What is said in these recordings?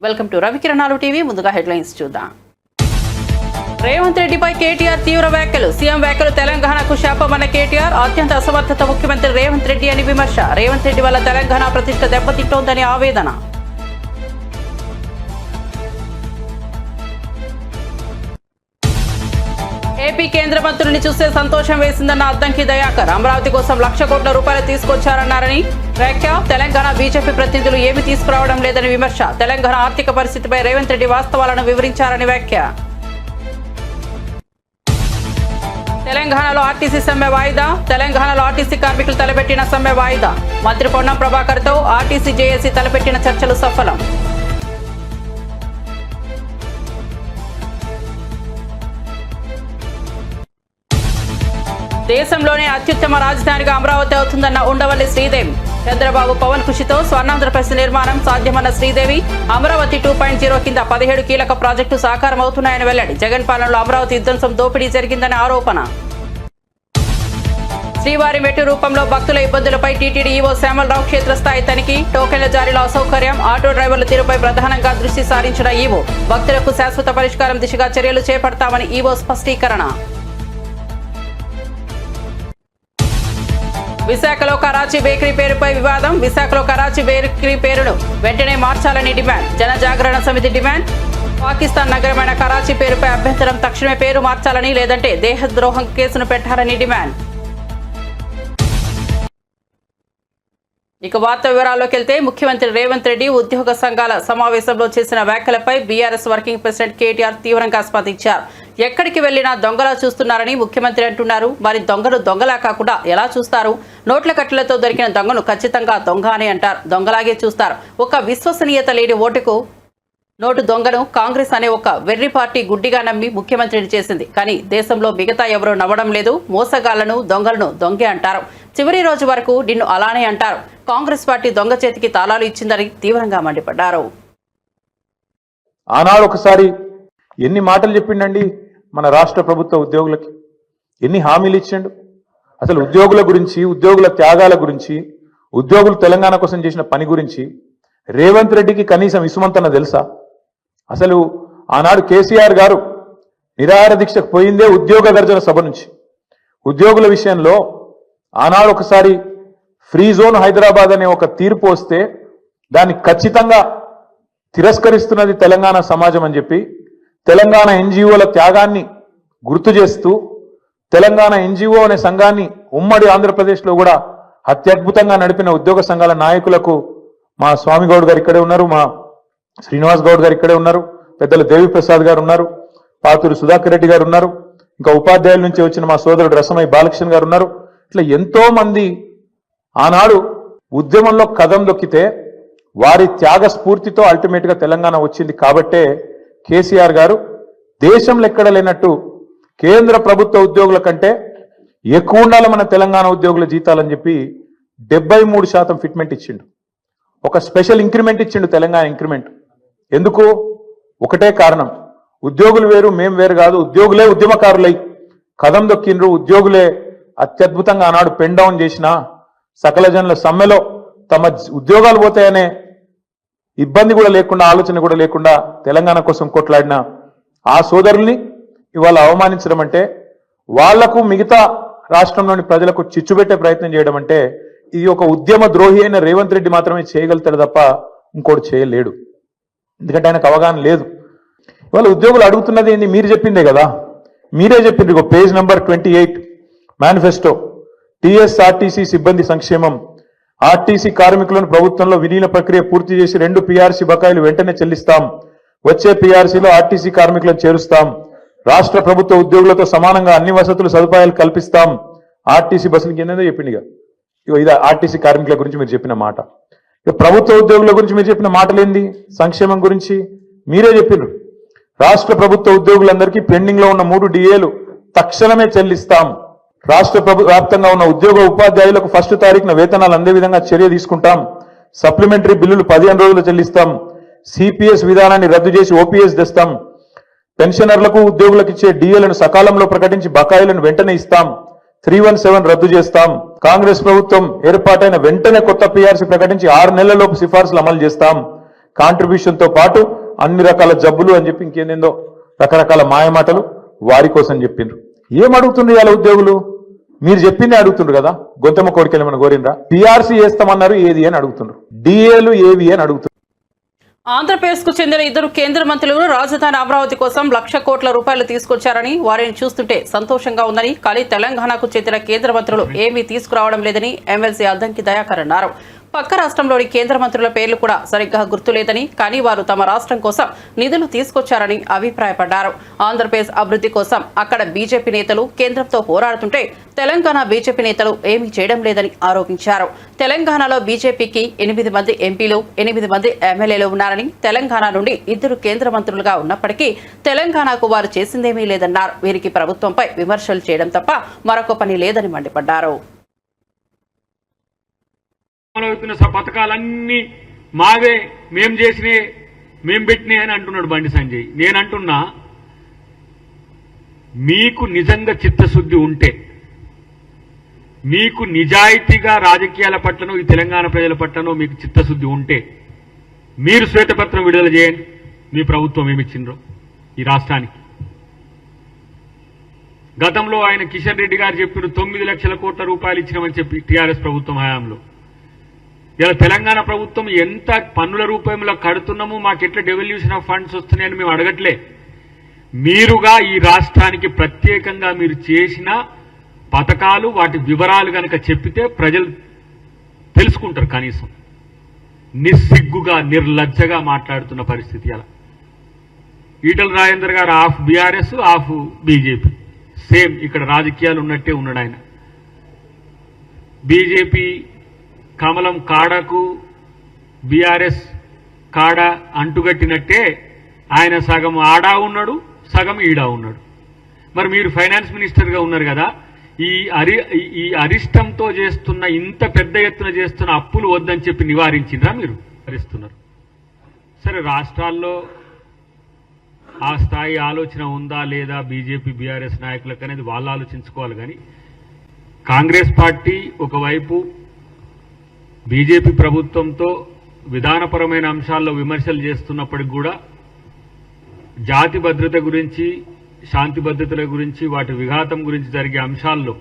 Welcome to Ravikiranalu TV. ముందుగా headlines చూద్దాం. రేవంత్ రెడ్డిపై కేటీఆర్ తీవ్ర వ్యాఖ్యలు. సీఎం వ్యాఖ్యలు తెలంగాణకు శాపమన్న కేటీఆర్. అత్యంత అసమర్థత ముఖ్యమంత్రి రేవంత్ రెడ్డి అని విమర్శ. రేవంత్ రెడ్డి వల్ల తెలంగాణ ప్రతిష్ట దెబ్బతింటోందని ఆవేదన. ఏపీ కేంద్ర మంత్రుల్ని చూస్తే సంతోషం వేసిందన్న అద్దంకి దయాకర్. అమరావతి కోసం 1,00,000 కోట్ల రూపాయలు తీసుకొచ్చారన్నారని వ్యాఖ్య. తెలంగాణ బీజేపీ ప్రతినిధులు ఏమీ తీసుకురావడం లేదని విమర్శ. తెలంగాణ ఆర్థిక పరిస్థితిపై రేవంత్ రెడ్డి వాస్తవాలను వివరించారని వ్యాఖ్య. తెలంగాణలో ఆర్టీసీ సమ్మె వాయిదా. తెలంగాణలో ఆర్టీసీ కార్మికులు తలపెట్టిన సమ్మె వాయిదా. మంత్రి పొన్నం ప్రభాకర్తో ఆర్టీసీ జేఏసీ తలపెట్టిన చర్చలు సఫలం. దేశంలోనే అత్యుత్తమ రాజధానిగా అమరావతి అవుతుందన్న ఉండవల్లి శ్రీదేవి. చంద్రబాబు పవన్ కృషితో స్వర్ణాంధ్రప్రదేశ్ నిర్మాణం సాధ్యమన్న శ్రీదేవి. అమరావతి 2.0 కింద 17 కీలక ప్రాజెక్టు సాకారం అవుతున్నాయని వెల్లడి. జగన్ పాలనలో అమరావతి విధ్వంసం దోపిడీ జరిగిందని ఆరోపణ. శ్రీవారి మెట్టు రూపంలో భక్తుల ఇబ్బందులపై టీటీడీ ఈవో శ్యామలరావు క్షేత్రస్థాయి తనిఖీ. టోకెన్ల జారీలో అసౌకర్యం, ఆటో డ్రైవర్ల తీరుపై ప్రధానంగా దృష్టి సారించిన ఈవో. భక్తులకు శాశ్వత పరిష్కారం దిశగా చర్యలు చేపడతామని ఈవో స్పష్టీకరణ. విశాఖలో కరాచీ బేకరీ పేరుపై వివాదం. విశాఖలో కరాచీ బేకరీ పేరును వెంటనే మార్చాలని డిమాండ్. జన జాగరణ సమితి డిమాండ్. పాకిస్తాన్ నగరమైన కరాచీ పేరుపై అభ్యంతరం. తక్షణమే పేరు మార్చాలని, లేదంటే దేశద్రోహం కేసును పెట్టాలని డిమాండ్. ఇక వార్త వివరాల్లోకి వెళ్తే, ముఖ్యమంత్రి రేవంత్ రెడ్డి ఉద్యోగ సంఘాల సమావేశంలో చేసిన వ్యాఖ్యలపై బీఆర్ఎస్ వర్కింగ్ ప్రెసిడెంట్ కేటీఆర్ తీవ్రంగా స్పందించారు. ఎక్కడికి వెళ్లినా దొంగలా చూస్తున్నారని ముఖ్యమంత్రి అంటున్నారు. మరి దొంగను దొంగలా కాకుండా ఎలా చూస్తారు? నోట్ల కట్టలతో దొరికిన దొంగను ఖచ్చితంగా దొంగ అని అంటారు. దొంగలాగే చూస్తారు. ఒక విశ్వసనీయత లేని ఓటుకు నోటు దొంగను కాంగ్రెస్ అనే ఒక వెర్రి పార్టీ గుడ్డిగా నమ్మి ముఖ్యమంత్రిని చేసింది. కానీ దేశంలో మిగతా ఎవరూ నవ్వడం లేదు. మోసగాళ్లను దొంగలను దొంగే అంటారు. చివరి రోజు వరకు నిన్ను అలానే అంటారు. కాంగ్రెస్ పార్టీ దొంగ చేతికి తాళాలు ఇచ్చిందని తీవ్రంగా మండిపడ్డారు. ఆనాడు ఒకసారి ఎన్ని మాటలు చెప్పిండండి మన రాష్ట్ర ప్రభుత్వ ఉద్యోగులకి, ఎన్ని హామీలు ఇచ్చిండు. అసలు ఉద్యోగుల గురించి, ఉద్యోగుల త్యాగాల గురించి, ఉద్యోగులు తెలంగాణ కోసం చేసిన పని గురించి రేవంత్ రెడ్డికి కనీసం ఇసుమంతన తెలుసా? అసలు ఆనాడు కేసీఆర్ గారు నిరాహార దీక్షకు పోయిందే ఉద్యోగ గర్జన సభ నుంచి. ఉద్యోగుల విషయంలో ఆనాడు ఒకసారి ఫ్రీ జోన్ హైదరాబాద్ అనే ఒక తీర్పు వస్తే దాన్ని ఖచ్చితంగా తిరస్కరిస్తున్నది తెలంగాణ సమాజం అని చెప్పి తెలంగాణ ఎన్జిఓల త్యాగాన్ని గుర్తు చేస్తూ తెలంగాణ ఎన్జిఓ అనే సంఘాన్ని ఉమ్మడి ఆంధ్రప్రదేశ్లో కూడా అత్యద్భుతంగా నడిపిన ఉద్యోగ సంఘాల నాయకులకు మా స్వామి గౌడ్ గారు ఇక్కడే ఉన్నారు, మా శ్రీనివాస్ గౌడ్ గారు ఇక్కడే ఉన్నారు, పెద్దలు దేవి ప్రసాద్ గారు ఉన్నారు, పాతూరు సుధాకర్ రెడ్డి గారు ఉన్నారు, ఇంకా ఉపాధ్యాయుల నుంచి వచ్చిన మా సోదరుడు రసమై బాలకృష్ణ గారు ఉన్నారు. ఇట్లా ఎంతో మంది ఆనాడు ఉద్యమంలో కదం దొక్కితే వారి త్యాగ స్ఫూర్తితో అల్టిమేట్ గా తెలంగాణ వచ్చింది. కాబట్టే కేసీఆర్ గారు దేశంలో ఎక్కడ లేనట్టు కేంద్ర ప్రభుత్వ ఉద్యోగుల కంటే ఎక్కువ ఉండాలి మన తెలంగాణ ఉద్యోగుల జీతాలని చెప్పి 73% ఫిట్మెంట్ ఇచ్చిండు. ఒక స్పెషల్ ఇంక్రిమెంట్ ఇచ్చిండు, తెలంగాణ ఇంక్రిమెంట్. ఎందుకు? ఒకటే కారణం, ఉద్యోగులు వేరు మేం వేరు కాదు, ఉద్యోగులే ఉద్యమకారులై కదం దొక్కిండ్రు. ఉద్యోగులే అత్యద్భుతంగా ఆనాడు పెన్ డౌన్ చేసిన సకల జనుల సమ్మెలో తమ ఉద్యోగాలు పోతాయనే ఇబ్బంది కూడా లేకుండా, ఆలోచన కూడా లేకుండా తెలంగాణ కోసం కొట్లాడిన ఆ సోదరుల్ని ఇవాళ అవమానించడం అంటే, వాళ్లకు మిగతా రాష్ట్రంలోని ప్రజలకు చిచ్చుపెట్టే ప్రయత్నం చేయడం అంటే, ఇది ఒక ఉద్యమ ద్రోహి అయిన రేవంత్ రెడ్డి మాత్రమే చేయగలుగుతాడు తప్ప ఇంకోటి చేయలేడు. ఎందుకంటే ఆయనకు అవగాహన లేదు. ఇవాళ ఉద్యోగులు అడుగుతున్నది ఏంది? మీరు చెప్పిందే కదా, మీరే చెప్పింది. ఇక పేజ్ నెంబర్ 28 మేనిఫెస్టో. టీఎస్ఆర్టీసీ సిబ్బంది సంక్షేమం. ఆర్టీసీ కార్మికులను ప్రభుత్వంలో విలీన ప్రక్రియ పూర్తి చేసి 2 పీఆర్సీ బకాయిలు వెంటనే చెల్లిస్తాం. వచ్చే పీఆర్సీలో ఆర్టీసీ కార్మికులను చేరుస్తాం. రాష్ట్ర ప్రభుత్వ ఉద్యోగులతో సమానంగా అన్ని వసతులు సదుపాయాలు కల్పిస్తాం. ఆర్టీసీ బస్సులకి ఏందో చెప్పింది. ఇక ఇది ఆర్టీసీ కార్మికుల గురించి మీరు చెప్పిన మాట. ఇక ప్రభుత్వ ఉద్యోగుల గురించి మీరు చెప్పిన మాటలేంది? సంక్షేమం గురించి మీరే చెప్పిండ్రు. రాష్ట్ర ప్రభుత్వ ఉద్యోగులందరికీ పెండింగ్ లో ఉన్న 3 డిఏలు తక్షణమే చెల్లిస్తాం. రాష్ట్ర వ్యాప్తంగా ఉన్న ఉద్యోగ ఉపాధ్యాయులకు 1వ తారీఖున వేతనాలు అందే విధంగా చర్య తీసుకుంటాం. సప్లిమెంటరీ బిల్లులు 15 రోజులు చెల్లిస్తాం. సిపిఎస్ విధానాన్ని రద్దు చేసి ఓపీఎస్ తెస్తాం. పెన్షనర్లకు ఉద్యోగులకు ఇచ్చే డిఏలను సకాలంలో ప్రకటించి బకాయిలను వెంటనే ఇస్తాం. 317 రద్దు చేస్తాం. కాంగ్రెస్ ప్రభుత్వం ఏర్పాటైన వెంటనే కొత్త పీఆర్సీ ప్రకటించి 6 నెలలలోపు సిఫార్సులు అమలు చేస్తాం. కాంట్రిబ్యూషన్తో పాటు అన్ని రకాల జబ్బులు అని చెప్పి ఇంకేందేందో రకరకాల మాయమాటలు వారి కోసం చెప్పిండ్రు. ఏం అడుగుతుండ్రు ఇవాళ ఉద్యోగులు? మీరు చెప్పిందే అడుగుతుండ్రు కదా. గొంతమ్మ కోరికలు ఏమైనా కోరిండ్రా? పిఆర్సీ వేస్తామన్నారు, ఏది అని అడుగుతుండ్రు. డిఏలు ఏవి అని అడుగుతుండ్రు. ఆంధ్రప్రదేశ్ కు చెందిన 2 కేంద్ర మంత్రులు రాజధాని అమరావతి కోసం 1,00,000 కోట్ల రూపాయలు తీసుకొచ్చారని, వారిని చూస్తుంటే సంతోషంగా ఉందని, కానీ తెలంగాణకు చెందిన కేంద్ర మంత్రులు ఏమీ తీసుకురావడం లేదని ఎమ్మెల్సీ అద్దంకి దయాకర్ అన్నారు. పక్క రాష్ట్రంలోని కేంద్ర మంత్రుల పేర్లు కూడా సరిగ్గా గుర్తులేదని, కానీ వారు తమ రాష్ట్రం కోసం నిధులు తీసుకొచ్చారని అభిప్రాయపడ్డారు. ఆంధ్రప్రదేశ్ అభివృద్ధి కోసం అక్కడ బీజేపీ నేతలు కేంద్రంతో పోరాడుతుంటే తెలంగాణ బీజేపీ నేతలు ఏమీ చేయడం లేదని ఆరోపించారు. తెలంగాణలో బీజేపీకి 8 మంది ఎంపీలు, 8 మంది ఎమ్మెల్యేలు ఉన్నారని, తెలంగాణ నుండి 2 కేంద్ర మంత్రులుగా ఉన్నప్పటికీ తెలంగాణకు వారు చేసిందేమీ లేదన్నారు. వీరికి ప్రభుత్వంపై విమర్శలు చేయడం తప్ప మరొక పని లేదని మండిపడ్డారు. పథకాలన్నీ మావే, మేం చేసినే, మేం పెట్టినే అని అంటున్నాడు బండి సంజయ్. నేనంటున్నా, మీకు నిజంగా చిత్తశుద్ధి ఉంటే, మీకు నిజాయితీగా రాజకీయాల పట్లనో ఈ తెలంగాణ ప్రజల పట్లనో మీకు చిత్తశుద్ధి ఉంటే మీరు శ్వేతపత్రం విడుదల చేయండి. మీ ప్రభుత్వం ఏమిచ్చిండ్రో ఈ రాష్ట్రానికి. గతంలో ఆయన కిషన్ రెడ్డి గారు చెప్పిన 9 లక్షల కోట్ల రూపాయలు ఇచ్చినామని చెప్పి టీఆర్ఎస్ ప్రభుత్వం హయాంలో. ఇలా తెలంగాణ ప్రభుత్వం ఎంత పన్నుల రూపంలో కడుతున్నామో, మాకెట్లా డెవల్యూషన్ ఆఫ్ ఫండ్స్ వస్తున్నాయని మేము అడగట్లే. మీరుగా ఈ రాష్ట్రానికి ప్రత్యేకంగా మీరు చేసిన పథకాలు, వాటి వివరాలు కనుక చెప్పితే ప్రజలు తెలుసుకుంటారు. కనీసం నిస్సిగ్గుగా, నిర్లజ్జగా మాట్లాడుతున్న పరిస్థితి అలా. ఈటల రాజేందర్ గారు of BRS, of BJP, same ఇక్కడ రాజకీయాలు ఉన్నట్టే ఉన్నాడు ఆయన. బీజేపీ కమలం కాడకు బీఆర్ఎస్ కాడ అంటుగట్టినట్టే ఆయన సగం ఆడా ఉన్నాడు, సగం ఈడా ఉన్నాడు. మరి మీరు ఫైనాన్స్ మినిస్టర్గా ఉన్నారు కదా, ఈ అరిష్టంతో చేస్తున్న, ఇంత పెద్ద ఎత్తున చేస్తున్న అప్పులు వద్దని చెప్పి నివారించిండ్రా? మీరు భరిస్తున్నారు. సరే, రాష్ట్రాల్లో ఆ స్థాయి ఆలోచన ఉందా లేదా బీజేపీ బీఆర్ఎస్ నాయకులకు అనేది వాళ్ళు ఆలోచించుకోవాలి. కానీ కాంగ్రెస్ పార్టీ ఒకవైపు బీజేపీ ప్రభుత్వంతో విధానపరమైన అంశాల్లో విమర్శలు చేస్తున్నప్పటికి కూడా జాతి భద్రత గురించి, శాంతి భద్రతల గురించి, వాటి విఘాతం గురించి జరిగే అంశాల్లో,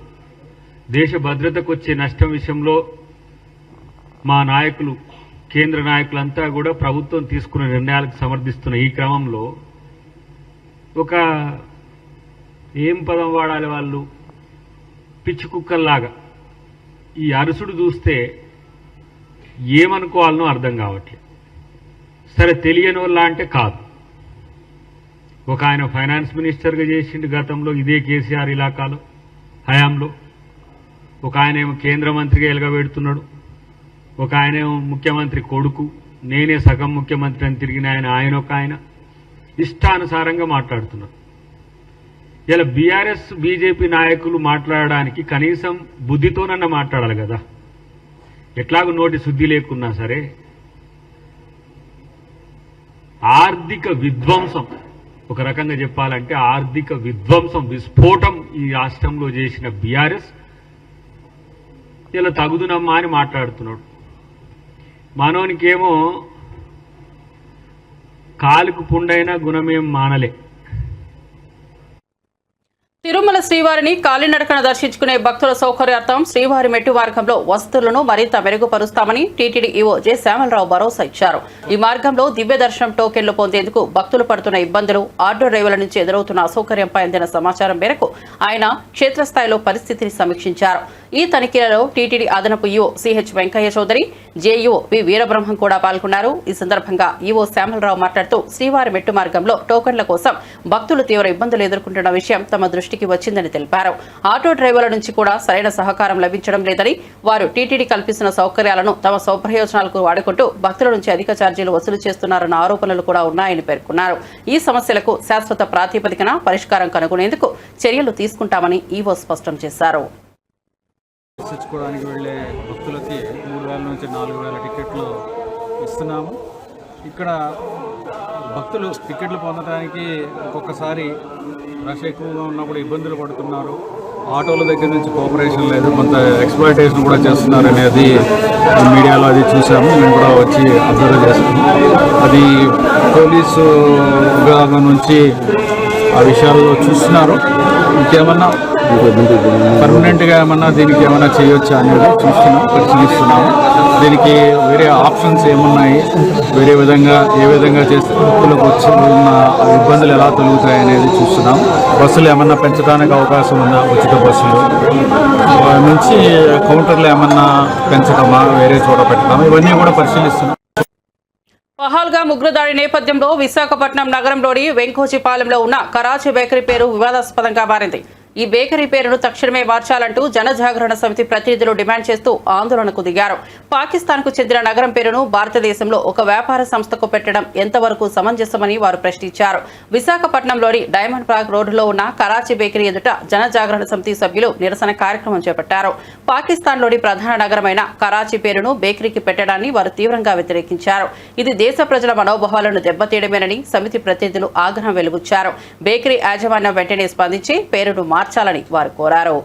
దేశ భద్రతకు వచ్చే నష్టం విషయంలో మా నాయకులు, కేంద్ర నాయకులంతా కూడా ప్రభుత్వం తీసుకున్న నిర్ణయాలకు సమర్థిస్తున్న ఈ క్రమంలో ఒక ఏం పదం వాడాలి వాళ్ళు, పిచ్చి కుక్కల్లాగా ఈ అరుసుడు చూస్తే ఏమనుకోవాలనో అర్థం కావట్లేదు. సరే, తెలియని వాళ్ళ అంటే కాదు. ఒక ఆయన ఫైనాన్స్ మినిస్టర్గా చేసిండు గతంలో, ఇదే కేసీఆర్ ఇలాకాలో హయాంలో. ఒక ఆయన ఏమో కేంద్ర మంత్రిగా ఎలగబెడుతున్నాడు. ఒక ఆయన ఏమో ముఖ్యమంత్రి కొడుకు, నేనే సగం ముఖ్యమంత్రి అని తిరిగిన ఆయన ఒక ఆయన ఇష్టానుసారంగా మాట్లాడుతున్నారు. ఇలా బీఆర్ఎస్ బీజేపీ నాయకులు మాట్లాడడానికి కనీసం బుద్ధితోనన్నా మాట్లాడాలి కదా. ఎట్లాగూ నోటి శుద్ధి లేకున్నా సరే, ఆర్థిక విధ్వంసం, ఒక రకంగా చెప్పాలంటే ఆర్థిక విధ్వంసం, విస్ఫోటం ఈ రాష్ట్రంలో చేసిన బీఆర్ఎస్ ఇలా తగుదునమ్మా అని మాట్లాడుతున్నాడు. మనోనికేమో కాలుకు పుండైన గుణమేం మానలే. తిరుమల శ్రీవారిని కాలినడకన దర్శించుకునే భక్తుల సౌకర్యార్థం శ్రీవారి మెట్టు మార్గంలో వసతులను మరింత మెరుగుపరుస్తామని టీటీడీ ఈవో జె శ్యామలరావు భరోసా ఇచ్చారు. ఈ మార్గంలో దివ్య దర్శనం టోకెన్లు పొందేందుకు భక్తులు పడుతున్న ఇబ్బందులు, ఆటో డ్రైవర్ల నుంచి ఎదురవుతున్న అసౌకర్యంపై అందిన సమాచారం మేరకు ఆయన క్షేత్రస్థాయిలో పరిస్థితిని సమీక్షించారు. ఈ తనిఖీలలో టీటీడీ అదనపు EO CH Venkaiah Chowdary, JEO V Veerabrahmam కూడా పాల్గొన్నారు. ఈ సందర్భంగా ఈవో శ్యామలరావు మాట్లాడుతూ శ్రీవారి మెట్టు మార్గంలో టోకెన్ల కోసం భక్తులు తీవ్ర ఇబ్బందులు ఎదుర్కొంటున్న విషయం తమ దృష్టికి వచ్చిందని తెలిపారు. ఆటో డ్రైవర్ల నుంచి కూడా సరైన సహకారం లభించడం లేదని, వారు టీటీడీ కల్పిస్తున్న సౌకర్యాలను తమ స్వప్రయోజనాలకు వాడుకుంటూ భక్తుల నుంచి అధిక ఛార్జీలు వసూలు చేస్తున్నారన్న ఆరోపణలు కూడా ఉన్నాయని పేర్కొన్నారు. ఈ సమస్యలకు శాశ్వత ప్రాతిపదికన పరిష్కారం కనుగొనేందుకు చర్యలు తీసుకుంటామని ఈవో స్పష్టం చేశారు. దర్శించుకోవడానికి వెళ్ళే భక్తులకి 3,000 నుంచి 4,000 టికెట్లు ఇస్తున్నాము. ఇక్కడ భక్తులు టికెట్లు పొందడానికి ఒక్కొక్కసారి రష్ ఎక్కువగా ఉన్నప్పుడు ఇబ్బందులు పడుతున్నారు. ఆటోల దగ్గర నుంచి కోఆపరేషన్ లేదు, కొంత ఎక్స్‌ప్లాయిటేషన్ కూడా చేస్తున్నారు అనేది మీడియాలో అది చూసాము. మేము కూడా వచ్చి అబ్జర్వ్ చేసాము. అది పోలీసు విభాగం నుంచి ఆ విషయాల్లో చూస్తున్నారు. ఇంకేమన్నా పర్మనెంట్గా ఏమన్నా దీనికి ఏమైనా చేయొచ్చా అనేది పరిశీలిస్తున్నాము. దీనికి వేరే ఆప్షన్స్ ఏమున్నాయి, వేరే విధంగా ఏ విధంగా చేస్తే భక్తులకు వచ్చి ఉన్న ఇబ్బందులు ఎలా తొలుగుతాయి అనేది చూస్తున్నాం. బస్సులు ఏమన్నా పెంచడానికి అవకాశం ఉందా, ఉచిత బస్సులు నుంచి కౌంటర్లు ఏమన్నా పెంచడమా, వేరే చోట పెట్టడమా, ఇవన్నీ కూడా పరిశీలిస్తున్నాం. పహల్గామ్ ఉగ్రదాడి నేపథ్యంలో విశాఖపట్నం నగరంలోని వెంకోచిపాలెంలో ఉన్న కరాచీ బేకరీ పేరు వివాదాస్పదంగా మారింది. ఈ బేకరీ పేరును తక్షణమే మార్చాలంటూ జనజాగరణ సమితి ప్రతినిధులు డిమాండ్ చేస్తూ ఆందోళనకు దిగారు. పాకిస్తాన్కు చెందిన నగరం పేరును భారతదేశంలో ఒక వ్యాపార సంస్థకు పెట్టడం ఎంతవరకు సమంజసమని వారు ప్రశ్నించారు. విశాఖపట్నంలోని డైమండ్ పార్క్ రోడ్డులో ఉన్న కరాచీ బేకరీ ఎదుట జనజాగరణ సమితి సభ్యులు నిరసన కార్యక్రమం చేపట్టారు. పాకిస్తాన్లోని ప్రధాన నగరమైన కరాచీ పేరును బేకరీకి పెట్టడాన్ని వారు తీవ్రంగా వ్యతిరేకించారు. ఇది దేశ ప్రజల మనోభావాలను దెబ్బతీయడమేనని సమితి ప్రతినిధులు ఆగ్రహం వెలుబుచ్చారు. బేకరీ యాజమాన్యం వెంటనే స్పందించి పేరును మార్చాలని వారు కోరారు.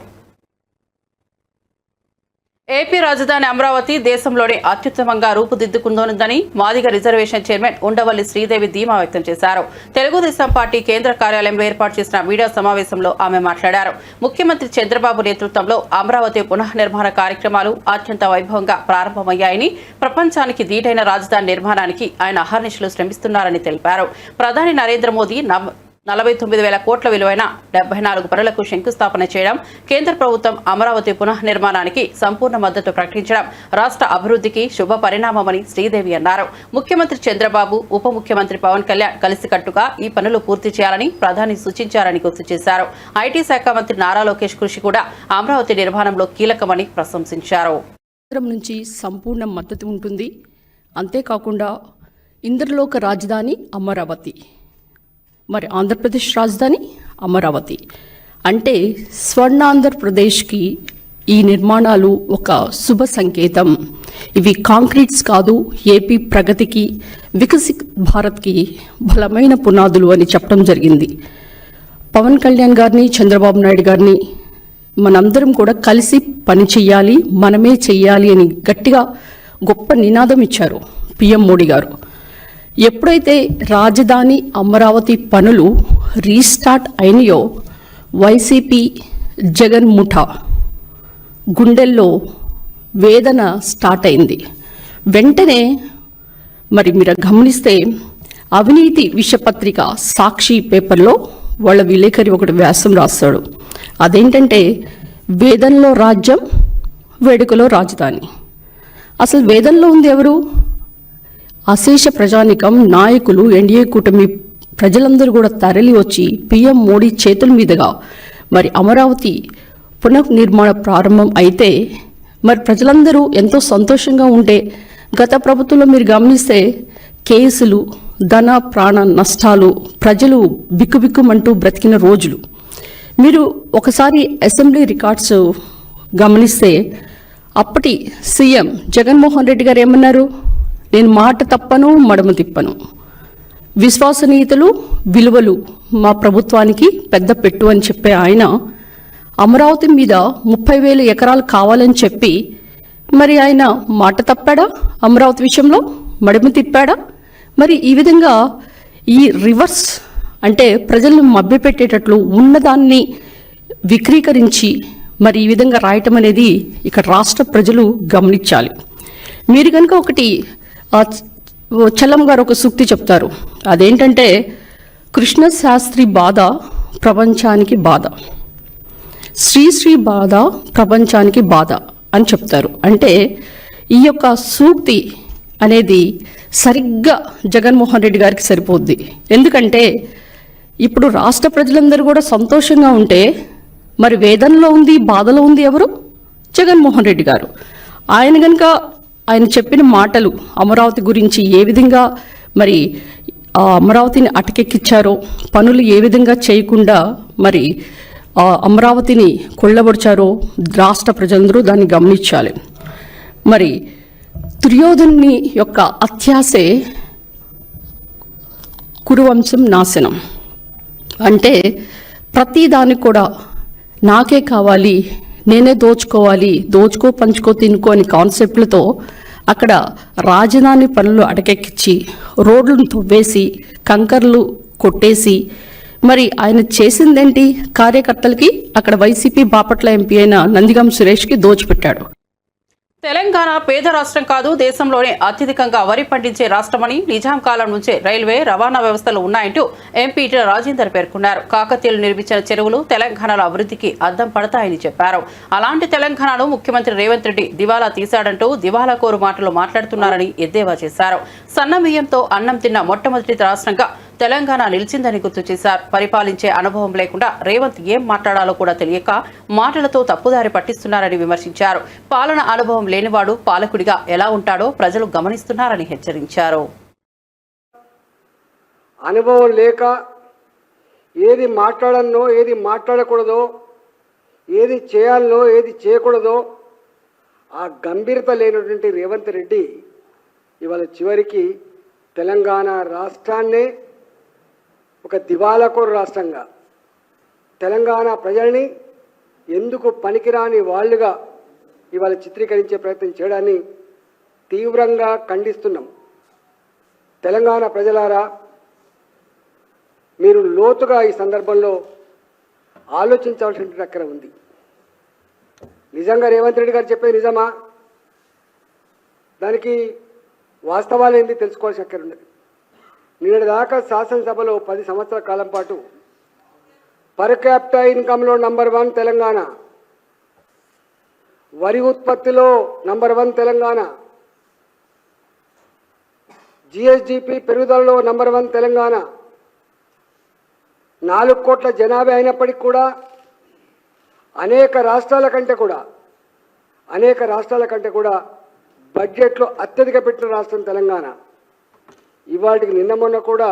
ఏపీ రాజధాని అమరావతి దేశంలోనే అత్యుత్తమంగా రూపుదిద్దుకుందోందని మాదిగ రిజర్వేషన్ చైర్మన్ ఉండవల్లి శ్రీదేవి ధీమా వ్యక్తం చేశారు. తెలుగుదేశం పార్టీ కేంద్ర కార్యాలయంలో ఏర్పాటు చేసిన మీడియా సమావేశంలో ఆమె మాట్లాడారు. ముఖ్యమంత్రి చంద్రబాబు నేతృత్వంలో అమరావతి పునఃనిర్మాణ కార్యక్రమాలు అత్యంత వైభవంగా ప్రారంభమయ్యాయని, ప్రపంచానికి దీటైన రాజధాని నిర్మాణానికి ఆయన అహర్నిశలు శ్రమిస్తున్నారని తెలిపారు. ప్రధాని నరేంద్ర మోదీ 49,000 కోట్ల విలువైన 74 పనులకు శంకుస్థాపన చేయడం, కేంద్ర ప్రభుత్వం అమరావతి పునఃనిర్మాణానికి సంపూర్ణ మద్దతు ప్రకటించడం రాష్ట్ర అభివృద్ధికి శుభ పరిణామమని శ్రీదేవి అన్నారు. ముఖ్యమంత్రి చంద్రబాబు, ఉప ముఖ్యమంత్రి పవన్ కళ్యాణ్ కలిసికట్టుగా ఈ పనులు పూర్తి చేయాలని ప్రధాని సూచించారని గుర్తు చేశారు. ఐటీ శాఖ మంత్రి నారా లోకేష్ కృషి కూడా అమరావతి నిర్మాణంలో కీలకమని ప్రశంసించారు. నుంచి సంపూర్ణ మద్దతు ఉంటుంది. అంతేకాకుండా ఇంద్రలోక రాజధాని అమరావతి, మరి ఆంధ్రప్రదేశ్ రాజధాని అమరావతి అంటే స్వర్ణాంధ్రప్రదేశ్కి ఈ నిర్మాణాలు ఒక శుభ సంకేతం. ఇవి కాంక్రీట్స్ కాదు, ఏపీ ప్రగతికి, వికసిత్ భారత్కి బలమైన పునాదులు అని చెప్పడం జరిగింది. పవన్ కళ్యాణ్ గారిని, చంద్రబాబు నాయుడు గారిని మనందరం కూడా కలిసి పని చెయ్యాలి, మనమే చెయ్యాలి అని గట్టిగా గొప్ప నినాదం ఇచ్చారు పిఎం మోడీ గారు. ఎప్పుడైతే రాజధాని అమరావతి పనులు రీస్టార్ట్ అయినాయో వైసీపీ జగన్ ముఠా గుండెల్లో వేదన స్టార్ట్ అయింది. వెంటనే మరి మీరు గమనిస్తే అవినీతి విషపత్రిక సాక్షి పేపర్లో వాళ్ళ విలేకరి ఒకటి వ్యాసం రాస్తాడు. అదేంటంటే వేదనలో రాజ్యం, వేడుకలో రాజధాని. అసలు వేదనలో ఉంది ఎవరు? అశేష ప్రజానికం, నాయకులు, ఎన్డీఏ కూటమి ప్రజలందరూ కూడా తరలి వచ్చి పిఎం మోడీ చేతుల మీదుగా మరి అమరావతి పునర్నిర్మాణ ప్రారంభం అయితే మరి ప్రజలందరూ ఎంతో సంతోషంగా ఉంటే, గత ప్రభుత్వంలో మీరు గమనిస్తే కేసులు, ధన ప్రాణ నష్టాలు, ప్రజలు బిక్కుబిక్కుమంటూ బ్రతికిన రోజులు. మీరు ఒకసారి అసెంబ్లీ రికార్డ్స్ గమనిస్తే అప్పటి సీఎం జగన్మోహన్ రెడ్డి గారు ఏమన్నారు? నేను మాట తప్పను, మడమ తిప్పను, విశ్వసనీయతలు, విలువలు మా ప్రభుత్వానికి పెద్ద పెట్టు అని చెప్పే ఆయన అమరావతి మీద 30,000 ఎకరాలు కావాలని చెప్పి మరి ఆయన మాట తప్పాడా? అమరావతి విషయంలో మడమ తిప్పాడా? మరి ఈ విధంగా ఈ రివర్స్ అంటే ప్రజలను మభ్యపెట్టేటట్లు ఉన్నదాన్ని విక్రీకరించి మరి ఈ విధంగా రాయటం అనేది ఇక్కడ రాష్ట్ర ప్రజలు గమనించాలి. మీరు కనుక ఒకటి చలం గారు ఒక సూక్తి చెప్తారు. అదేంటంటే కృష్ణ శాస్త్రి బాధ ప్రపంచానికి బాధ, శ్రీశ్రీ బాధ ప్రపంచానికి బాధ అని చెప్తారు. అంటే ఈ యొక్క సూక్తి అనేది సరిగ్గా జగన్మోహన్ రెడ్డి గారికి సరిపోద్ది. ఎందుకంటే ఇప్పుడు రాష్ట్ర ప్రజలందరూ కూడా సంతోషంగా ఉంటే మరి వేదనలో ఉంది, బాధలో ఉంది ఎవరు? జగన్మోహన్ రెడ్డి గారు. ఆయన కనుక ఆయన చెప్పిన మాటలు అమరావతి గురించి ఏ విధంగా మరి అమరావతిని అటకెక్కిచ్చారో, పనులు ఏ విధంగా చేయకుండా మరి అమరావతిని కొల్లబొడిచారో రాష్ట్ర ప్రజలందరూ దాన్ని గమనించాలి. మరి దుర్యోధనుని యొక్క అత్యాసే కురువంశం నాశనం. అంటే ప్రతి దానికి కూడా నాకే కావాలి, నేనే దోచుకోవాలి, దోచుకో పంచుకో తినుకో అని కాన్సెప్ట్లతో అక్కడ రాజధాని పనులు అటకెక్కించి రోడ్లను తవ్వేసి కంకర్లు కొట్టేసి మరి ఆయన చేసిందేంటి? కార్యకర్తలకి అక్కడ వైసీపీ బాపట్ల ఎంపీ అయిన నందిగం సురేష్కి దోచిపెట్టాడు. తెలంగాణ పేద రాష్ట్రం కాదు, దేశంలోనే అత్యధికంగా వరి పండించే రాష్ట్రమని, నిజాం కాలం నుంచే రైల్వే రవాణా వ్యవస్థలు ఉన్నాయంటూ ఎంపీ ఈటెల రాజేందర్ పేర్కొన్నారు. కాకతీయులు నిర్మించిన చెరువులు తెలంగాణలో అభివృద్ధికి అద్దం పడతాయని చెప్పారు. అలాంటి తెలంగాణను ముఖ్యమంత్రి రేవంత్ రెడ్డి దివాలా తీశాడంటూ దివాలా కోరు మాటలు మాట్లాడుతున్నారని ఎద్దేవా చేశారు. సన్నబియ్యంతో అన్నం తిన్న మొట్టమొదటి రాష్ట్రంగా తెలంగాణ నిలిచిందని గుర్తు చేశారు. పరిపాలించే అనుభవం లేకుండా రేవంత్ ఏం మాట్లాడాలో కూడా తెలియక మాటలతో తప్పుదారి పట్టిస్తున్నారని విమర్శించారు. పాలన అనుభవం లేనివాడు పాలకుడిగా ఎలా ఉంటాడో ప్రజలు గమనిస్తున్నారని హెచ్చరించారు. అనుభవం లేక ఏది మాట్లాడనో, ఏది మాట్లాడకూడదో, ఏది చేయాలనో, ఏది చేయకూడదో ఆ గంభీరత లేనటువంటి రేవంత్ రెడ్డి ఇవాళ చివరికి తెలంగాణ రాష్ట్రాన్నే ఒక దివాలాకోరు రాష్ట్రంగా, తెలంగాణ ప్రజల్ని ఎందుకు పనికిరాని వాళ్ళుగా ఇవాళ చిత్రీకరించే ప్రయత్నం చేయడాన్ని తీవ్రంగా ఖండిస్తున్నాం. తెలంగాణ ప్రజలారా, మీరు లోతుగా ఈ సందర్భంలో ఆలోచించాల్సిన అక్కడ ఉంది. నిజంగా రేవంత్ రెడ్డి గారు చెప్పేది నిజమా? దానికి వాస్తవాలు ఏంటి తెలుసుకోవాల్సిన అక్కడ ఉన్నది. నిన్నటి దాకా శాసనసభలో 10 సంవత్సరాల కాలం పాటు పర్ క్యాపిటా ఇన్కంలో నంబర్ 1 తెలంగాణ, వరి ఉత్పత్తిలో నంబర్ 1 తెలంగాణ, జిఎస్డిపి పెరుగుదలలో నంబర్ 1 తెలంగాణ, 4 కోట్ల జనాభా అయినప్పటికీ కూడా అనేక రాష్ట్రాల కంటే కూడా బడ్జెట్లో అత్యధిక పెట్టిన రాష్ట్రం తెలంగాణ. ఇవాటికి నిన్న మొన్న కూడా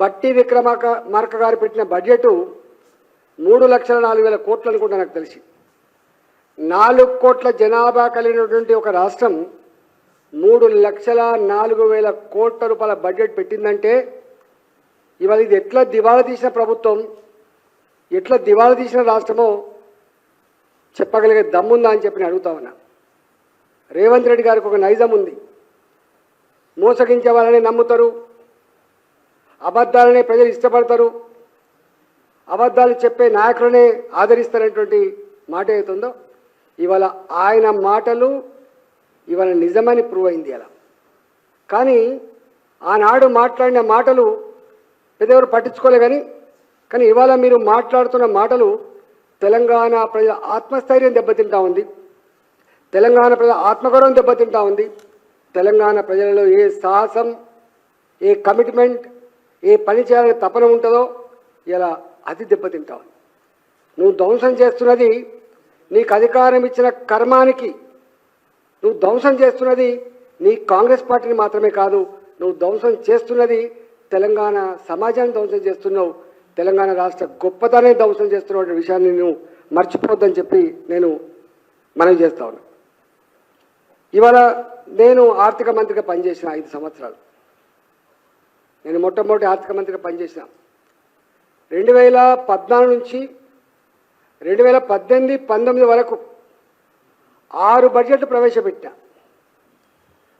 బట్టి విక్రమార్క గారు పెట్టిన బడ్జెట్ 3,04,000 కోట్లు అనుకుంటా నాకు తెలిసి. 4 కోట్ల జనాభా కలిగినటువంటి ఒక రాష్ట్రం 3,04,000 కోట్ల రూపాయల బడ్జెట్ పెట్టిందంటే ఇవాళ ఇది ఎట్లా దివాళా తీసిన ప్రభుత్వం, ఎట్లా దివాళా తీసిన రాష్ట్రమో చెప్పగలిగే దమ్ముందా అని చెప్పి నేను అడుగుతా ఉన్నా. రేవంత్ రెడ్డి గారికి ఒక నైజం ఉంది. మోసగించే వాళ్ళని నమ్ముతారు, అబద్ధాలనే ప్రజలు ఇష్టపడతారు, అబద్ధాలు చెప్పే నాయకులనే ఆదరిస్తారనేటువంటి మాట ఏతుందో ఇవాళ ఆయన మాటలు ఇవాళ నిజమని ప్రూవ్ అయింది అలా. కానీ ఆనాడు మాట్లాడిన మాటలు పెద్దెవరు పట్టించుకోలే. కానీ ఇవాళ మీరు మాట్లాడుతున్న మాటలు తెలంగాణ ప్రజల ఆత్మస్థైర్యం దెబ్బతింటా ఉంది, తెలంగాణ ప్రజల ఆత్మగౌరవం దెబ్బతింటా ఉంది. తెలంగాణ ప్రజలలో ఏ సాహసం, ఏ కమిట్మెంట్, ఏ పని చేయాలని తపన ఉంటుందో ఇలా అది దెబ్బతింటా ఉంది. నువ్వు ధ్వంసం చేస్తున్నది నీకు అధికారం ఇచ్చిన కర్మానికి, నువ్వు ధ్వంసం చేస్తున్నది నీ కాంగ్రెస్ పార్టీని మాత్రమే కాదు, నువ్వు ధ్వంసం చేస్తున్నది తెలంగాణ సమాజాన్ని ధ్వంసం చేస్తున్నావు, తెలంగాణ రాష్ట్ర గొప్పతనాన్ని ధ్వంసం చేస్తున్న విషయాన్ని నువ్వు మర్చిపోవద్దని చెప్పి నేను మనవి చేస్తా ఉన్నా. ఇవాళ నేను ఆర్థిక మంత్రిగా పనిచేసిన 5 సంవత్సరాలు. నేను మొట్టమొదటి ఆర్థిక మంత్రిగా పనిచేసిన 2014 నుంచి 2018-19 వరకు 6 బడ్జెట్లు ప్రవేశపెట్టా.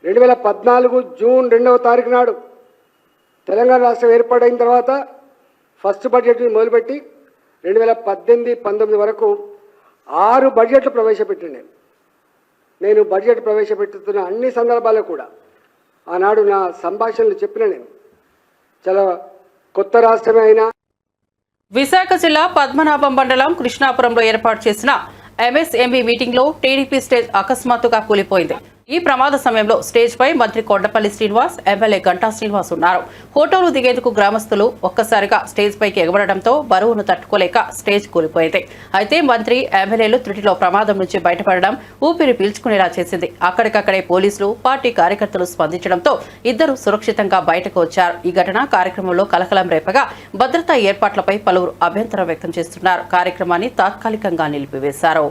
2014 జూన్ 2వ తారీఖు నాడు తెలంగాణ రాష్ట్రం ఏర్పాటైన తర్వాత ఫస్ట్ బడ్జెట్ని మొదలుపెట్టి 2018-19 వరకు 6 బడ్జెట్లు ప్రవేశపెట్టాను. నేను బడ్జెట్ ప్రవేశపెట్టుతున్న అన్ని సందర్భాల్లో కూడా ఆనాడు నా సంభాషణలు చెప్పిన నేను చాలా కొత్త రాష్ట్రమే అయినా. విశాఖ జిల్లా పద్మనాభం మండలం కృష్ణాపురంలో ఏర్పాటు చేసిన ఎంఎస్ఎంఈ మీటింగ్ లో టీడీపీ స్టేజ్ అకస్మాత్తుగా కూలిపోయింది. ఈ ప్రమాద సమయంలో స్టేజ్ పై మంత్రి కొండపల్లి శ్రీనివాస్, ఎమ్మెల్యే గంటా శ్రీనివాస్ ఉన్నారు. ఫోటోలు దిగేందుకు గ్రామస్తులు ఒక్కసారిగా స్టేజ్ పైకి ఎగబడడంతో బరువును తట్టుకోలేక స్టేజ్ కూలిపోయింది. అయితే మంత్రి, ఎమ్మెల్యేలు త్రుటిలో ప్రమాదం నుంచి బయటపడడం ఊపిరి పీల్చుకునేలా చేసింది. అక్కడికక్కడే పోలీసులు, పార్టీ కార్యకర్తలు స్పందించడంతో ఇద్దరు సురక్షితంగా బయటకు వచ్చారు. ఈ ఘటన కార్యక్రమంలో కలకలం రేపగా భద్రతా ఏర్పాట్లపై పలువురు అభ్యంతరం వ్యక్తం చేస్తున్నారు. కార్యక్రమాన్ని తాత్కాలికంగా నిలిపివేశారు.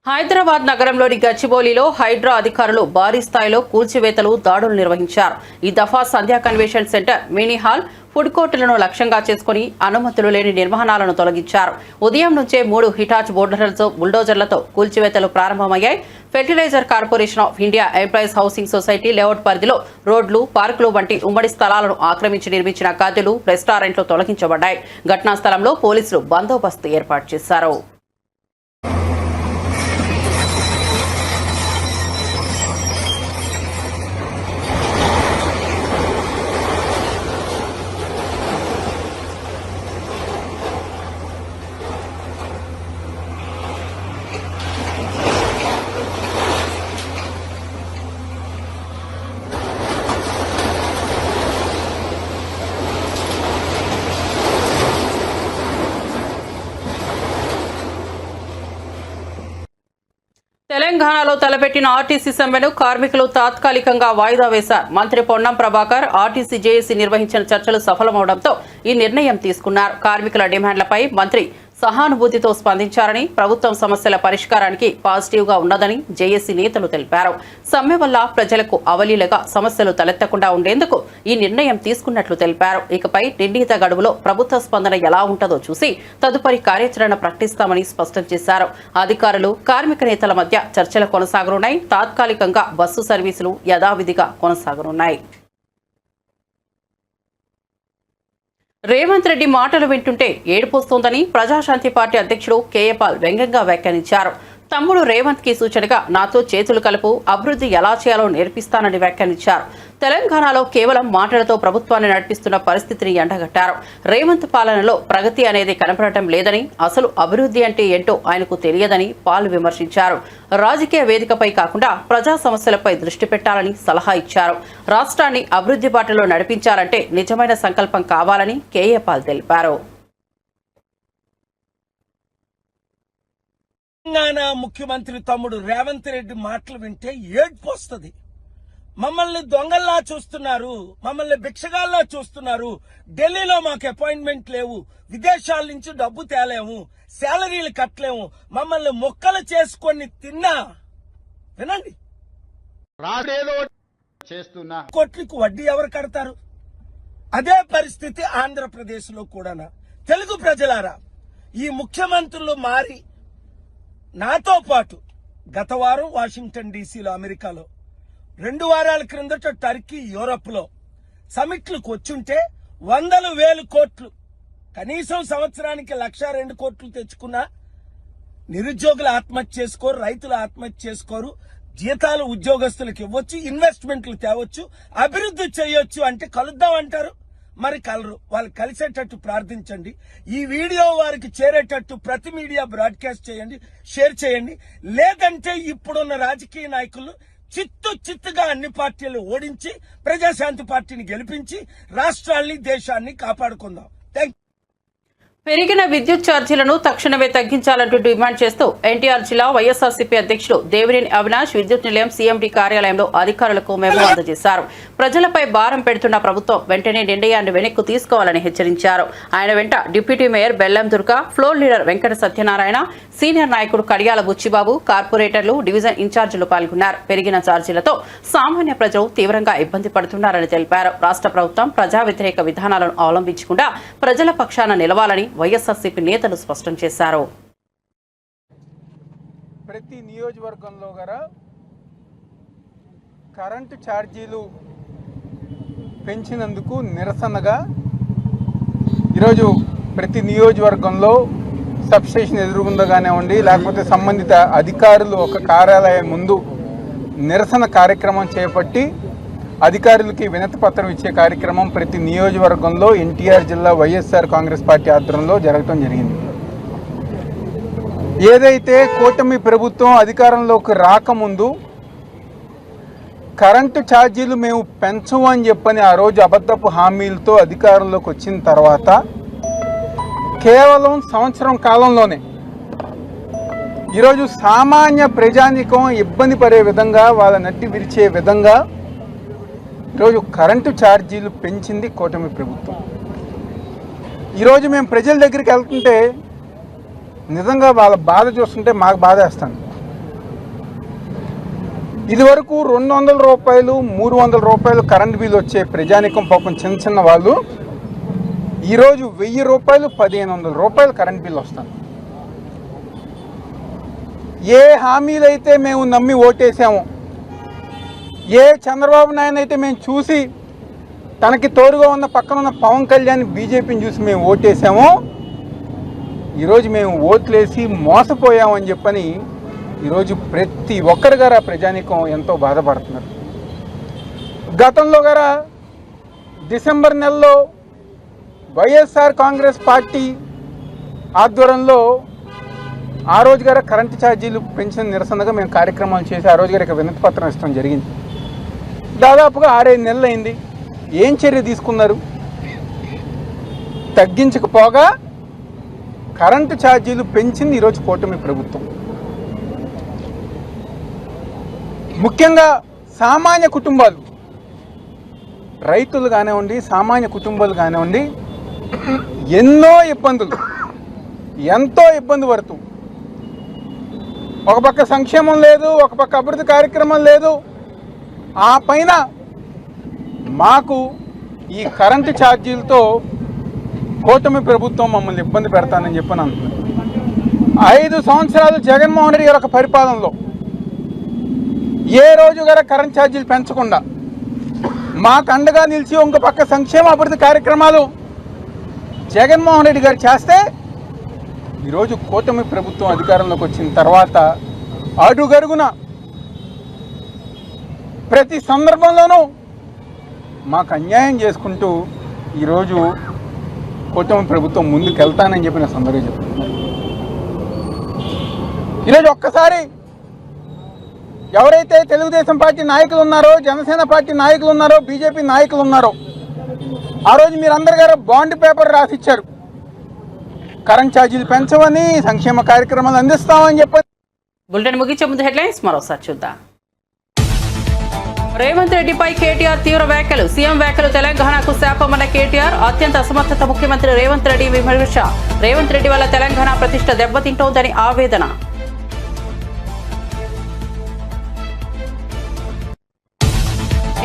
హైదరాబాద్ నగరంలోని గచ్చిబౌలిలో హైడ్రా అధికారులు భారీ స్థాయిలో కూల్చివేతలు దాడులు నిర్వహించారు. ఈ దఫా Sandhya convention centre, mini hall, food కోర్టులను లక్ష్యంగా చేసుకుని అనుమతులు లేని నిర్మాణాలను తొలగించారు. ఉదయం నుంచే 3 హిటాచ్ బుల్డోజర్లతో కూల్చివేతలు ప్రారంభమయ్యాయి. Fertiliser corporation of India employees housing society layout పరిధిలో రోడ్లు, పార్కులు వంటి ఉమ్మడి స్థలాలను ఆక్రమించి నిర్మించిన గదులు, రెస్టారెంట్లు తొలగించబడ్డాయి. ఘటనా స్థలంలో పోలీసులు బందోబస్తు ఏర్పాటు చేశారు. తెలంగాణలో తలపెట్టిన ఆర్టీసీ సమ్మెను కార్మికులు తాత్కాలికంగా వాయిదా వేశారు. మంత్రి పొన్నం ప్రభాకర్ ఆర్టీసీ జేఏసీ నిర్వహించిన చర్చలు సఫలమవడంతో ఈ నిర్ణయం తీసుకున్నారు. కార్మికుల డిమాండ్లపై మంత్రి సహానుభూతితో స్పందించారని, ప్రభుత్వం సమస్యల పరిష్కారానికి పాజిటివ్గా ఉన్నదని జేఏసీ నేతలు తెలిపారు. సమ్మె వల్ల ప్రజలకు అవలీలగా సమస్యలు తలెత్తకుండా ఉండేందుకు ఈ నిర్ణయం తీసుకున్నట్లు తెలిపారు. ఇకపై నిర్ణీత గడువులో ప్రభుత్వ స్పందన ఎలా ఉంటుందో చూసి తదుపరి కార్యాచరణ ప్రకటిస్తామని స్పష్టం చేశారు. అధికారులు, కార్మిక నేతల మధ్య చర్చలు కొనసాగనున్నాయి. తాత్కాలికంగా బస్సు సర్వీసులు యథావిధిగా కొనసాగనున్నాయి. రేవంత్ రెడ్డి మాటలు వింటుంటే ఏడుపొస్తోందని ప్రజాశాంతి పార్టీ అధ్యక్షుడు కేఏ పాల్ వ్యంగ్యంగా వ్యాఖ్యానించారు. తమ్ముడు రేవంత్ కి సూచనగా నాతో చేతులు కలుపు, అభివృద్ధి ఎలా చేయాలో నేర్పిస్తానని వ్యాఖ్యానించారు. తెలంగాణలో కేవలం మాటలతో ప్రభుత్వాన్ని నడిపిస్తున్న పరిస్థితిని ఎండగట్టారు. రేవంత్ పాలనలో ప్రగతి అనేది కనపడటం లేదని, అసలు అభివృద్ధి అంటే ఏంటో ఆయనకు తెలియదని పాల్ విమర్శించారు. రాజకీయ వేదికపై కాకుండా ప్రజా సమస్యలపై దృష్టి పెట్టాలని సలహా ఇచ్చారు. రాష్ట్రాన్ని అభివృద్ధి బాటలో నడిపించాలంటే నిజమైన సంకల్పం కావాలని కేఏ పాల్ తెలిపారు. తెలంగాణ ముఖ్యమంత్రి తమ్ముడు రేవంత్ రెడ్డి మాటలు వింటే ఏడ్పు వస్తుంది. మమ్మల్ని దొంగల్లా చూస్తున్నారు, మమ్మల్ని భిక్షగాల్లా చూస్తున్నారు, ఢిల్లీలో మాకు అపాయింట్మెంట్ లేవు, విదేశాల నుంచి డబ్బు తేలేము, శాలరీలు కట్టలేము, మమ్మల్ని మొక్కలు చేసుకొని తిన్నా. వినండి, కోట్లకు వడ్డీ ఎవరు కడతారు? అదే పరిస్థితి ఆంధ్రప్రదేశ్ లో కూడా. తెలుగు ప్రజలారా, ఈ ముఖ్యమంత్రులు మారి నాతో పాటు గత వారం వాషింగ్టన్ డీసీలో, అమెరికాలో, 2 వారాల క్రిందట టర్కీ, యూరప్ లో సమిట్లకు వచ్చుంటే 100,000 కోట్లు, కనీసం సంవత్సరానికి 1,02 కోట్లు తెచ్చుకున్నా నిరుద్యోగులు ఆత్మహత్య చేసుకోరు, రైతులు ఆత్మహత్య చేసుకోరు, జీతాలు ఉద్యోగస్తులకు ఇవ్వచ్చు, ఇన్వెస్ట్మెంట్లు తేవచ్చు, అభివృద్ధి చేయొచ్చు. అంటే కలుద్దాం అంటారు, మరి కలరు. వాళ్ళు కలిసేటట్టు ప్రార్థించండి. ఈ వీడియో వారికి చేరేటట్టు ప్రతి మీడియా బ్రాడ్కాస్ట్ చేయండి, షేర్ చేయండి. లేదంటే ఇప్పుడున్న రాజకీయ నాయకులు చిత్తుగా అన్ని పార్టీలు ఓడించి ప్రజాశాంతి పార్టీని గెలిపించి రాష్ట్రాల్ని, దేశాన్ని కాపాడుకుందాం. పెరిగిన విద్యుత్ ఛార్జీలను తక్షణమే తగ్గించాలంటూ డిమాండ్ చేస్తూ ఎన్టీఆర్ జిల్లా వైఎస్ఆర్సీపీ అధ్యక్షుడు దేవినేని అవినాష్ విద్యుత్ నిలయం సీఎండీ కార్యాలయంలో అధికారులకు మెమో అందజేశారు. ప్రజలపై భారం పెడుతున్న ప్రభుత్వం వెంటనే నిర్ణయాన్ని వెనక్కు తీసుకోవాలని హెచ్చరించారు. ఆయన వెంట డిప్యూటీ మేయర్ బెల్లం Durga, floor leader Venkata Satyanarayana, senior నాయకుడు కడియాల బుచ్చిబాబు, కార్పొరేటర్లు, డివిజన్ ఇన్ఛార్జీలు పాల్గొన్నారు. పెరిగిన ఛార్జీలతో సామాన్య ప్రజలు తీవ్రంగా ఇబ్బంది పడుతున్నారని తెలిపారు. రాష్ట్ర ప్రభుత్వం ప్రజా వ్యతిరేక విధానాలను అవలంబించకుండా ప్రజల పక్షాన నిలవాలని వైఎస్ఆర్సీపీ నేతలు స్పష్టం చేశారు. ప్రతి నియోజకవర్గంలో గారా కరెంటు ఛార్జీలు పెంచినందుకు నిరసనగా ఈరోజు ప్రతి నియోజకవర్గంలో సబ్స్టేషన్ ఎదురుగుండా కానివ్వండి, లేకపోతే సంబంధిత అధికారులు ఒక కార్యాలయం ముందు నిరసన కార్యక్రమం చేపట్టి అధికారులకి వినతి పత్రం ఇచ్చే కార్యక్రమం ప్రతి నియోజకవర్గంలో ఎన్టీఆర్ జిల్లా వైఎస్ఆర్ కాంగ్రెస్ పార్టీ ఆధ్వర్యంలో జరగటం జరిగింది. ఏదైతే కూటమి ప్రభుత్వం అధికారంలోకి రాకముందు కరెంటు ఛార్జీలు మేము పెంచము అని చెప్పని ఆ రోజు అబద్ధపు హామీలతో అధికారంలోకి వచ్చిన తర్వాత కేవలం సంవత్సరం కాలంలోనే ఈరోజు సామాన్య ప్రజానీకం ఇబ్బంది పడే విధంగా, వాళ్ళ నట్టి విరిచే విధంగా ఈరోజు కరెంటు ఛార్జీలు పెంచింది కూటమి ప్రభుత్వం. ఈరోజు మేము ప్రజల దగ్గరికి వెళ్తుంటే నిజంగా వాళ్ళ బాధ చూస్తుంటే మాకు బాధ వేస్తాను. ఇదివరకు 200 రూపాయలు 300 రూపాయలు కరెంట్ బిల్ వచ్చే ప్రజానికం పాపం చిన్న చిన్న వాళ్ళు ఈరోజు 1000 రూపాయలు 1500 రూపాయలు కరెంట్ బిల్ వస్తాను. ఏ హామీలు అయితే మేము నమ్మి ఓటేసామో, ఏ చంద్రబాబు నాయుడు అయితే మేము చూసి తనకి తోడుగా ఉన్న పక్కన ఉన్న పవన్ కళ్యాణ్ బీజేపీని చూసి మేము ఓటేసామో, ఈరోజు మేము ఓట్లేసి మోసపోయామని చెప్పని ఈరోజు ప్రతి ఒక్కరి గారు ప్రజానీకం ఎంతో బాధపడుతున్నారు. గతంలో గారా డిసెంబర్ నెలలో వైఎస్ఆర్ కాంగ్రెస్ పార్టీ ఆధ్వర్యంలో ఆ రోజు గారు కరెంటు ఛార్జీలు పెంచిన నిరసనగా మేము కార్యక్రమాలు చేసి ఆ రోజు గారికి వినతి పత్రం ఇష్టం జరిగింది. దాదాపుగా 6-5 నెలలు అయింది. ఏం చర్య తీసుకున్నారు? తగ్గించకపోగా కరెంటు ఛార్జీలు పెంచింది ఈరోజు కూటమి ప్రభుత్వం. ముఖ్యంగా సామాన్య కుటుంబాలు, రైతులు కానివ్వండి, సామాన్య కుటుంబాలు కానివ్వండి, ఎంతో ఇబ్బంది పడుతూ, ఒక పక్క సంక్షేమం లేదు, ఒక పక్క అభివృద్ధి కార్యక్రమం లేదు, ఆ పైన మాకు ఈ కరెంటు ఛార్జీలతో కూటమి ప్రభుత్వం మమ్మల్ని ఇబ్బంది పెడతానని చెప్పని అంటున్నారు. 5 సంవత్సరాలు జగన్మోహన్ రెడ్డి గారి ఒక పరిపాలనలో ఏ రోజు గారు కరెంట్ ఛార్జీలు పెంచకుండా మాకు అండగా నిలిచి ఇంకో పక్క సంక్షేమ అభివృద్ధి కార్యక్రమాలు జగన్మోహన్ రెడ్డి గారు చేస్తే, ఈరోజు కూటమి ప్రభుత్వం అధికారంలోకి వచ్చిన తర్వాత అడుగడుగున ప్రతి సందర్భంలోనూ మాకు అన్యాయం చేసుకుంటూ ఈరోజు కూటమి ప్రభుత్వం ముందుకు వెళ్తానని చెప్పిన సందర్భం చెప్తున్నారు. ఈరోజు ఒక్కసారి ఎవరైతే తెలుగుదేశం పార్టీ నాయకులు ఉన్నారో, జనసేన పార్టీ నాయకులు ఉన్నారో, బీజేపీ నాయకులు ఉన్నారో, ఆ రోజు మీరందరి గారు బాండ్ పేపర్ రాసిచ్చారు. కరెంట్ ఛార్జీలు పెంచమని, సంక్షేమ కార్యక్రమాలు అందిస్తామని చెప్పి. బులెటిన్ ముగించే ముందు హెడ్లైన్స్ మరోసారి చూద్దాం. రేవంత్ రెడ్డిపై కేటీఆర్ తీవ్ర వ్యాఖ్యలు. సీఎం వ్యాఖ్యలు తెలంగాణకు శాపమన్న కేటీఆర్. అత్యంత అసమర్థత ముఖ్యమంత్రి రేవంత్ రెడ్డి విమర్శ. రేవంత్ రెడ్డి వల్ల తెలంగాణ ప్రతిష్ట దెబ్బతింటోందని ఆవేదన.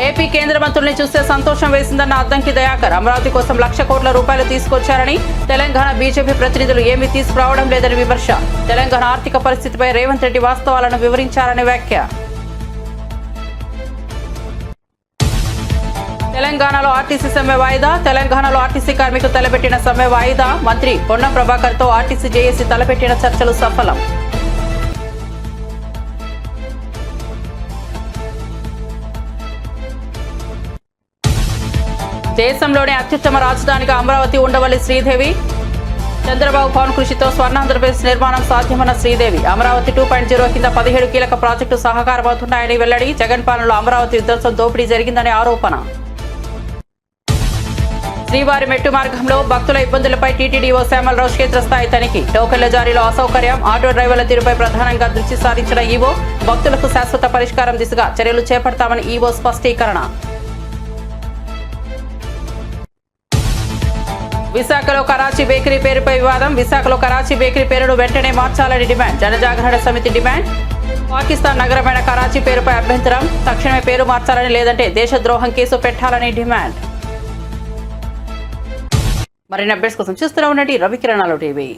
ఏపీ కేంద్ర మంత్రుల్ని చూస్తే సంతోషం వేసిందన్న అద్దంకి దయాకర్. అమరావతి కోసం 1,00,000 కోట్ల రూపాయలు తీసుకొచ్చారని, తెలంగాణ బీజేపీ ప్రతినిధులు ఏమీ తీసుకురావడం లేదని విమర్శ. తెలంగాణ ఆర్థిక పరిస్థితిపై రేవంత్ రెడ్డి వాస్తవాలను వివరించారని వ్యాఖ్య. తెలంగాణలో ఆర్టీసీ సమ్మె వాయిదా. తెలంగాణలో ఆర్టీసీ కార్మికులు తలపెట్టిన సమ్మె వాయిదా. మంత్రి పొన్నం ప్రభాకర్ తో ఆర్టీసీ జేఏసీ తలపెట్టిన చర్చలు సఫలం. దేశంలోనే అత్యుత్తమ రాజధానిగా అమరావతి ఉండవల్లి శ్రీదేవి. చంద్రబాబు పవన్ కృషితో స్వర్ణాంధ్రప్రదేశ్ నిర్మాణం సాధ్యమన్న శ్రీదేవి. అమరావతి 2.0 కింద 17 కీలక ప్రాజెక్టు సహకారమవుతున్నాయని వెల్లడి. జగన్ పాలనలో అమరావతి విధ్వంసం దోపిడీ జరిగిందనే ఆరోపణ. శ్రీవారి మెట్టు మార్గంలో భక్తుల ఇబ్బందులపై టీటీడీఓ శ్యామలరావు క్షేత్రస్థాయి తనిఖీ. టోకెన్ల జారీలో అసౌకర్యం, ఆటో డ్రైవర్ల తీరుపై ప్రధానంగా దృష్టి సారించిన ఈవో. భక్తులకు శాశ్వత పరిష్కారం దిశగా చర్యలు చేపడతామని ఈవో స్పష్టీకరణ. విశాఖలో కరాచీ బేకరీ పేరుపై వివాదం. విశాఖలో కరాచీ బేకరీ పేరును వెంటనే మార్చాలని డిమాండ్. జనజాగరణ సమితి డిమాండ్. పాకిస్తాన్ నగరమైన కరాచీ పేరుపై అభ్యంతరం. తక్షణమే పేరు మార్చాలని, లేదంటే దేశద్రోహం కేసు పెట్టాలని డిమాండ్. మరిన్ని అప్డేట్స్ కోసం చూస్తూనే ఉండండి రవికిరణాలు టీవీ.